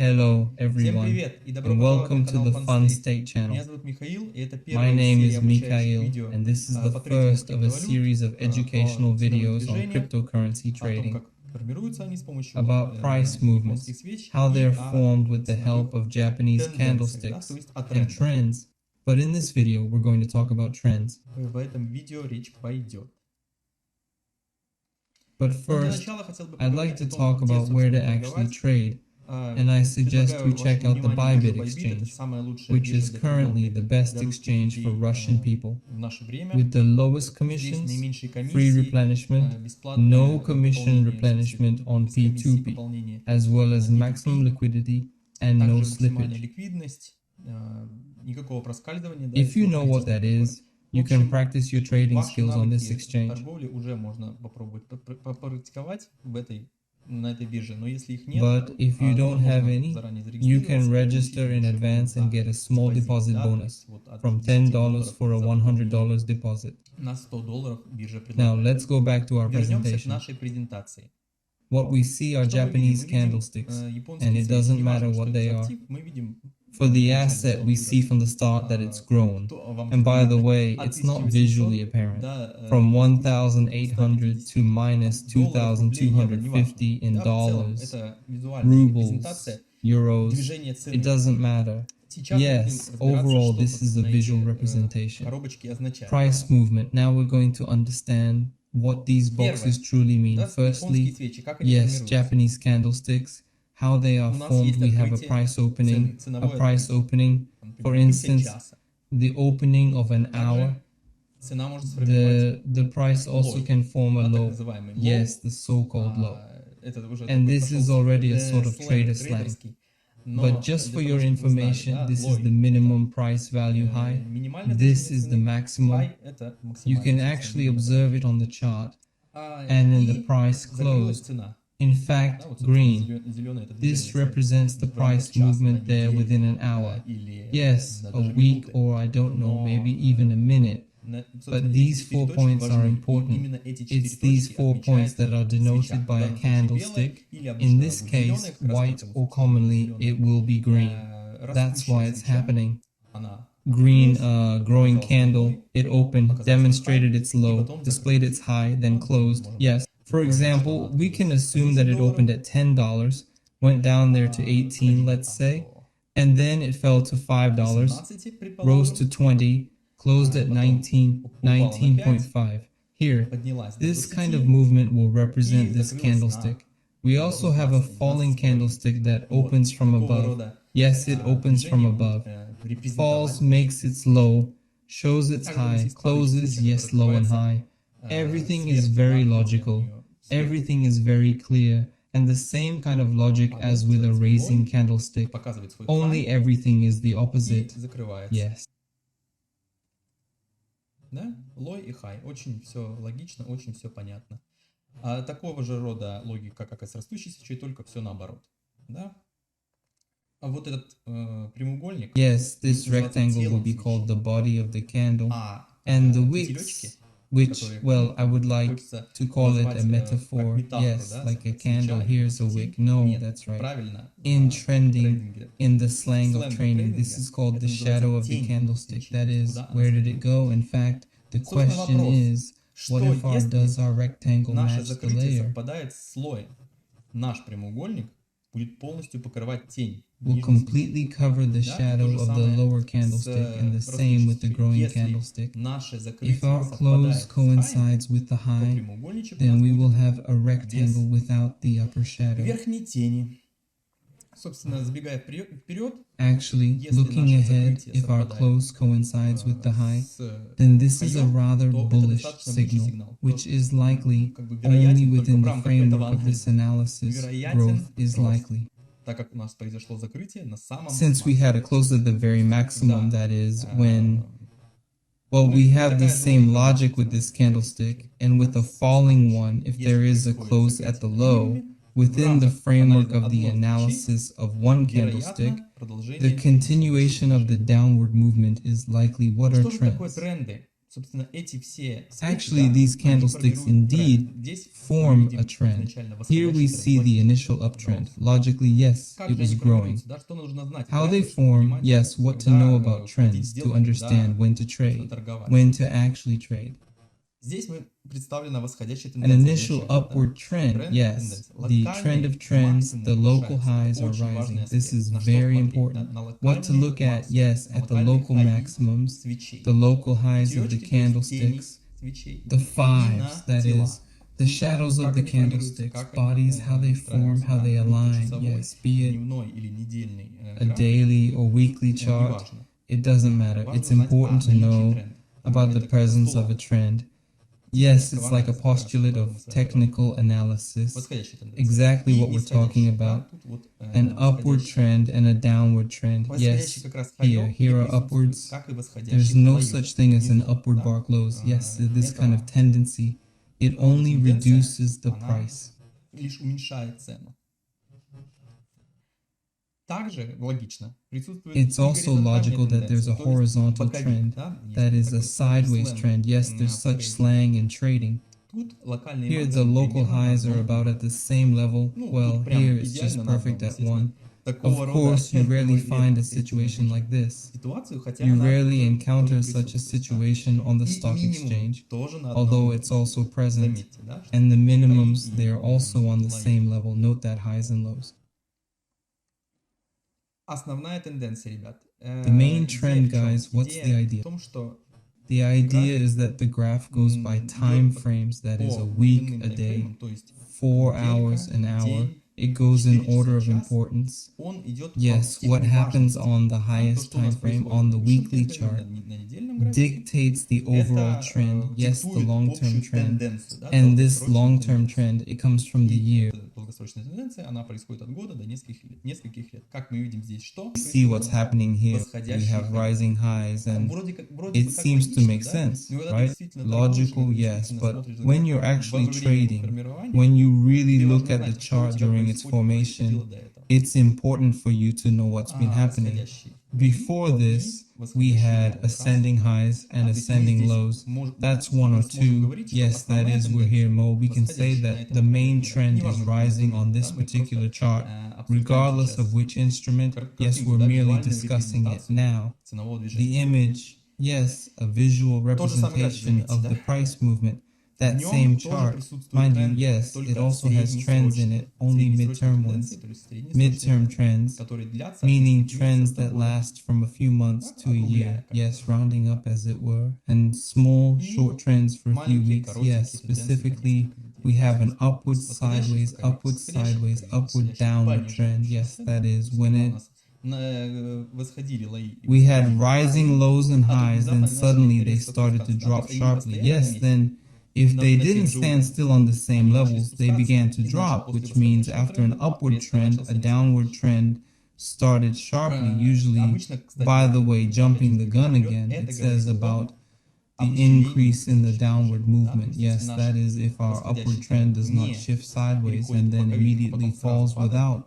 Hello Всем everyone привет и добро and пожаловать на welcome to канал the Fundstate. Fundstate channel. Меня зовут Михаил, и это My первая name серия is обучающих Mikhail видео and this is the по трейдингу в first of a криптовалют, series of educational о ценовых videos on движениях, cryptocurrency о том, trading как формируются они с помощью about price японских movements, свеч how и they're о formed with the ценовых help of Japanese тенденциях, да, то candlesticks есть о and трендах. trends. But in this video we're going to talk about trends. В этом видео речь пойдет. But Но для first, начала хотел бы I'd like поговорить to о том, talk где, about where to собственно, actually торговать. trade. And I suggest you Предлагаю check вашему out the вниманию Bybit биржу Bybit. Это exchange, самая лучшая which биржа is для currently торговли the best для русских exchange for людей Russian people, в наше время. with the lowest Здесь commissions, наименьшие free комиссии, replenishment, бесплатное no commission пополнение, в смысле, replenishment on без комиссии P2P, пополнение as well as на maximum P2P, liquidity and no также максимальная slippage. ликвидность, никакого проскальзывания, да, If если you вы know хотите what что-то that такое. is, В you can общем, practice your trading ваши skills on this навыки exchange. торговли уже можно попробовать попрактиковать на этой бирже, но если их нет, But if you то don't have можно any, заранее you can зарегистрироваться и register in получить advance and get a small депозит, deposit да, то bonus есть вот от from $10 $10 for a за $100 пополнение deposit. на $100 биржа Now предлагает. let's go back to our Вернемся к presentation. нашей презентации. What we see are Что мы видим? Japanese Мы видим candlesticks, and японские it свечи. doesn't Не matter важно, что what это they за are. актив. Мы видим For the вначале, asset, что он we see вырос. from the start that it's grown. Вам And уже by the понятно. way, От it's not 1800 visually apparent. до From 1,800 1,800 to minus долларов, рублей, евро, неважно. 2,250 in Да, в целом, dollars, это визуальная rubles, презентация euros, движения цены. it doesn't matter. Сейчас мы будем Yes, разбираться, overall, что, this is a собственно, visual эти representation. коробочки означают. Price movement. Now we're going to understand what these boxes truly mean. Да, Firstly, японские свечи, как они yes, формируются. Japanese candlesticks, how they are У нас formed. есть We have a открытие, price opening, a ценовое price открытие. opening. Например, For открытие instance, часа. the opening of an hour. Также цена может сформировать The price also лой, can form a да, так low. называемый лоу. Yes, the so-called low. Это уже And такой this пошел is already a sort of сленг trader slang. трейдерский. Но But just for для your того, чтобы вы знали, information, да, this is лой the minimum price value high. минимальное This значение is the цены, maximum. high это You can максимальное actually значение. observe it on the chart and in the И price закрылась closed. цена. In fact, Да, вот, собственно, green. зеленое это This движение represents the в рамках price часа, на movement there неделю, within an hour. или Yes, a даже week минуты. or I don't know, Но, maybe even a minute. собственно, But эти these 4 четыре точки points are важны. И important. именно эти четыре It's these точки 4 points отмечает that are свеча. denoted В by a данном случае белая candlestick. или обычно In this будет case, зеленая, как раз white поэтому, or собственно, commonly зеленая. it will be green. That's why Растущая it's свеча, happening. она Green открылась, growing показала свой candle, лой, it opened, показала свой demonstrated high, its и low, потом displayed закрылась. its high, then closed. Можем Yes. For example, we can assume that it opened at $10, went down there to 18, let's say, and then it fell to $5, rose to 20, closed at 19, 19.5. Here, this kind of movement will represent this candlestick. We also have a falling candlestick that opens from above. Yes, it opens from above. Falls, makes its low, shows its high, closes, yes, low and high. Everything is very logical. Everything is very clear. And the same kind of logic as with a raising candlestick. Only everything is the opposite. Yes. Да? Лой и хай. Очень все логично, очень все понятно. Такого же рода логика, как и с растущей свечой, только все наоборот. Да? А вот этот прямоугольник. Yes, this rectangle will be called the body of the candle. And the wicks, which, well, I would like to call it a metaphor. Yes, like a candle, here's a wick. No, that's right. In trending, in the slang of training, this is called the shadow of the candlestick. That is, where did it go? In fact, the question is, what if does our rectangle match the layer? Совпадает с слоем. Наш прямоугольник будет полностью покрывать тень. Will completely cover the shadow of the lower candlestick, and the same with the growing candlestick. If our close coincides with the high, then we will have a rectangle without the upper shadow. Верхней тени. Собственно, забегая вперед, actually, looking ahead, if our close coincides with the high, then this is a rather bullish signal, which is likely only within the framework of this analysis, growth is likely. Так как у нас произошло закрытие на самом Since we had a close at the very maximum, that is, when, well, we have the same logic with this candlestick, and with a falling one, if there is a close at the low, within the framework of the analysis of one candlestick, the continuation of the downward movement is likely. What are trends? собственно, эти все свечи, Actually, да, these они candlesticks формируют тренд. indeed Здесь мы form a видим trend. изначально Here we восходящий тренд, see the логично, initial что uptrend. рос. Logically, yes, Как it же was они growing. формируются, да, что нужно знать о How they трендах, чтобы form, понимать, yes, what to know about когда входить в trends, to сделку, когда understand when to нужно trade, торговать. when to actually trade. Здесь мы представлена восходящая An тенденция initial изначально, да? upward trend, Тренд, yes. тенденция. The trend of Локальный trends, максимум the local повышается. Это highs are очень важный rising. This аспект. is На что very смотреть, да? important. На What to локальные look at, максимумы, yes, на at the локальные local хаи maximums, свечей. the local highs of the Пятерочки, то есть тени candlesticks, свечей, the и fives, на that тела. is, the shadows of Как the они формируются, candlesticks, как они bodies, how they form, выстраиваются, how they да? Будь то align, часовой, yes, be it дневной или недельный a график, daily or weekly chart, неважно. it doesn't matter. It's Важно знать important о to наличии know тренда. about the Это как presence of a постулат. trend. Техника Yes, it's like a кованая, как раз, postulate которую of мы с вами technical analysis, восходящая тенденция. exactly И what we're talking нисходящая, да, about. тут вот An upward восходящий. trend and a downward trend. Восходящий Yes, как раз here, хаев не here are присутствует, upwards. как и There's восходящих no лоев such thing as an внизу, upward да. bar close. Yes, this kind of Это tendency, it рода only тенденция, reduces the она price. лишь уменьшает цену. Также логично присутствует It's и also горизонтальная logical that there's тенденция, a то есть horizontal боковик, trend, да, есть that is a такой sideways сленг trend. Yes, there's в such трейдинге. slang in trading. Тут локальные Here the максимумы local примерно на highs are одном about уровне. at the same level. Ну, Well, тут прям here it's just идеально на perfect одном, at естественно. 1. Такого Of рода course, you rarely мы find a редко situation like this. ситуацию, хотя You она rarely тоже encounter such a присутствует, да. situation on the И stock минимум exchange, тоже на одном although уровне. it's also present, Заметьте, да, что and the хаи minimums, и they are also on the лои. same level. Note that highs and lows. Основная тенденция, ребят. The main Идея trend, в чем? guys, what's the Идея в idea? том, что The idea график is that the graph goes by time frames, that is a по week, временным a day, таймфреймам, то есть 4 неделька, hours, an hour. день, It goes in 4 order часа, of час, importance. он идет по Yes, what степени happens важности. on the Да, то, highest что у нас time frame, происходит on на the высшем weekly таймфрейме, chart, на недельном графике, dictates the overall это trend, yes, the диктует long-term общую trend. тенденцию, да, And this долгосрочную long-term тенденцию. trend, it comes from the И year. эта долгосрочная тенденция, она происходит от года до нескольких лет. Как мы видим здесь, что See what's происходит? happening here. We Восходящие have хаи. rising highs, and Вроде бы it как seems to логично, make да? sense, Но когда ты right? действительно торгуешь, Logical, когда ты yes, действительно but смотришь за when you're графиком, actually во время его trading, формирования, when you really тебе look важно at the знать, что у chart тебя during its происходило formation, до этого. it's important for you to know what's been happening. Восходящие Before хаи и this, we восходящие had лои. Раз. ascending highs and Да, то есть мы ascending здесь lows. That's мы one or сможем two. говорить, что Yes, that основная is, we're here, тенденция Mo. We can say восходящая на that этом the main направлении, да. trend is Неважно, какой rising on инструмент, this да, мы particular просто chart, обсуждаем regardless сейчас of which instrument. Yes, картинку, we're да, merely визуальную discussing it репрезентацию now. ценового The движения. image, yes, a visual Тот же самый график, representation заметьте, of the да? price movement. В That same нем тоже chart, присутствует mind you, тренд, yes, it только also has trends in it, only среднесрочные midterm тенденции, ones, то есть среднесрочные midterm тренды, trends, которые длятся meaning несколько trends месяцев до that года. last from a few months Да, to a year, округляя как yes, бы. rounding up as it were, and small, И short trends for a few маленькие, weeks, yes, коротенькие тенденции по specifically, несколько недель. we have an upward, Восходящий sideways, боковик, upward, восходящий sideways, боковик, upward, восходящий downward trend, yes, понижающийся. that То is есть when когда у it нас восходили лои и we had восходили rising хаи, lows and а тут highs, then внезапно они начали suddenly they резко started to спускаться. Да, то drop есть они не sharply. постояли на Yes, месте, then if they на didn't тех же stand уровнях. still on the same Они начали levels, they спускаться, began to и дальше drop, после which means восходящего after an тренда upward резко trend, начался a нисход. downward trend started sharply. Usually, Обычно, кстати, by the да, way, опять jumping же the забегая gun вперед, again, это it говорит says о about the обнулении increase in the восходящего downward движения. Да? То movement. есть если Yes, наш that is if our upward восходящий trend тренд does not не shift sideways переходит and в then боковик, а immediately потом сразу falls падает, without.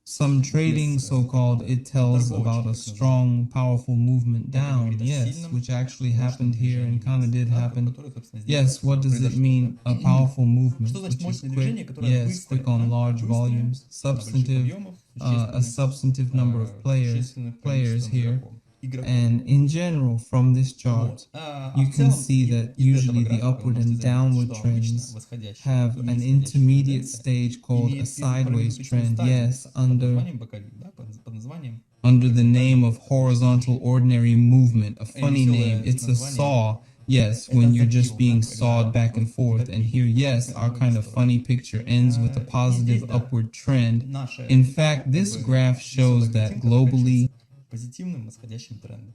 Some trading, без so-called, it tells about a торговочки, так называемые. strong, powerful movement Это down. говорит о Yes, сильном, which actually мощном happened here and движении kind of вниз, did да, happen. которое, собственно, здесь Yes, what does it произошло. mean? A Да? powerful movement, Что значит which is мощное движение, quick, которое yes, quick быстрое, on да? large Быстрое, volumes, на больших substantive, объемах, a substantive number of существенным players количеством here. игроков. And in general, from this chart, Вот. А you в can целом see that из этого usually the графика вы upward можете and заметить, downward что обычно trends восходящая have и an нисходящая intermediate тенденция stage called a имеет sideways промежуточную trend. стадию Yes, под under названием боковик, да, под названием the name of горизонтальный horizontal ordinary movement. A funny name. веселое It's a название. saw. Yes, Это when you're just запил, being да, sawed когда back and forth. And here, yes, our kind of funny picture ends with a И positive здесь, да, upward trend. наша In fact, как this бы graph веселая shows that картинка globally, заканчивается позитивным восходящим трендом.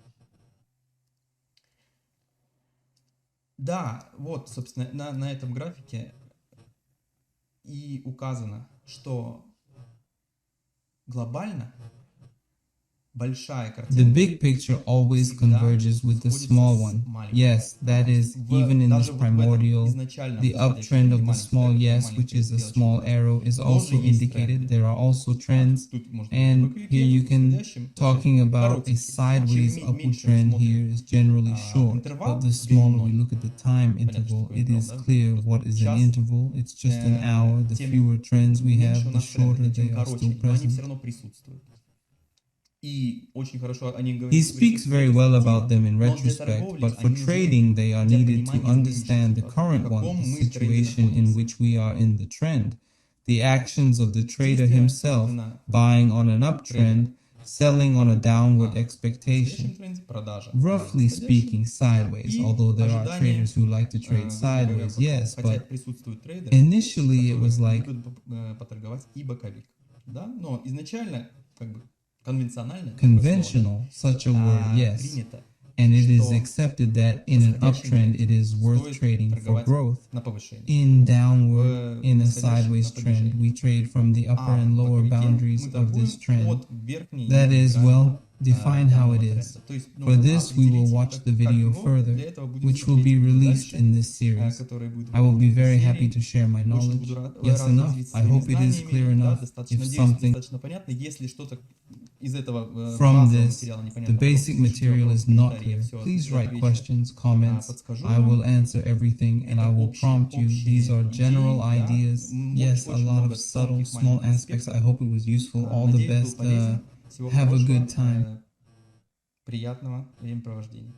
Да, вот, собственно, на этом графике и указано, что глобально большая The картинка big picture always всегда converges with the сходится small с one. маленькой. Yes, that is, even in this Даже вот в этом primordial, изначальном the восходящем uptrend тренде of the маленький, small который yes, маленькая which is a стрелочка small указывает, arrow, is тоже also есть indicated. тренды. There are also Да, trends. тут может быть And боковики, here you can восходящим, talking about a коротенький. sideways upward Меньше мы trend смотрим here is generally short, интервал but the smaller we временной. look at the time Понятно, что interval, такое it интервал, is да? clear Просто what is an час. interval. It's just an hour. The Тем fewer trends we меньше у have, the нас тренды, shorter тем they are короче, still но они все present. равно присутствуют. И очень хорошо они He говорят speaks very well about them in но для retrospect, торговли but for они нужны trading they are для needed to понимания understand the нынешнего, current на one, каком the мы тренде situation in находимся. which we are in the trend, the actions of the trader Действия, himself, собственно, buying on an трейдера uptrend, selling on a downward на expectation. восходящем тренде, продажа Roughly на speaking, восходящем, sideways, и although there are ожидание, traders who like to trade грубо говоря, sideways, yes, хотя but присутствуют трейдеры, initially it was которые like любят поторговать и боковик. Да? Но изначально, как бы, конвенционально, такое слово, conventional, such a word, yes. принято, And it is что accepted that in an восходящем uptrend it тренде is worth стоит trading for торговать growth. на повышение. In downward, in a Восходящем sideways на trend, понижение. we trade from the upper А and в lower боковике boundaries мы of this торгуем trend. от верхней That и нижней is, грани well, define how it данного is. тренда. То есть For нужно this, we will определить, watch the video его. further, Для этого будем which will be смотреть видео released дальше, in this series. которые будут I will be в этой very happy серии. to share my Очень knowledge. буду Yes, рад enough. поделиться I своими hope it is знаниями. clear Да, enough. достаточно, If надеюсь, something достаточно понятно. Если что-то из этого from базового this, материала the непонятно, basic пишите material вопрос is в not комментарии, я clear, все please write отвечу, questions, comments. подскажу I will вам. answer everything and I Это will prompt you. These are general идеи, да, ideas. Yes, a очень lot много of subtle, тонких small маленьких aspects. I аспектов. hope it was useful. All the Надеюсь, был best. полезен. Всего Have a хорошего, good time. приятного времяпровождения.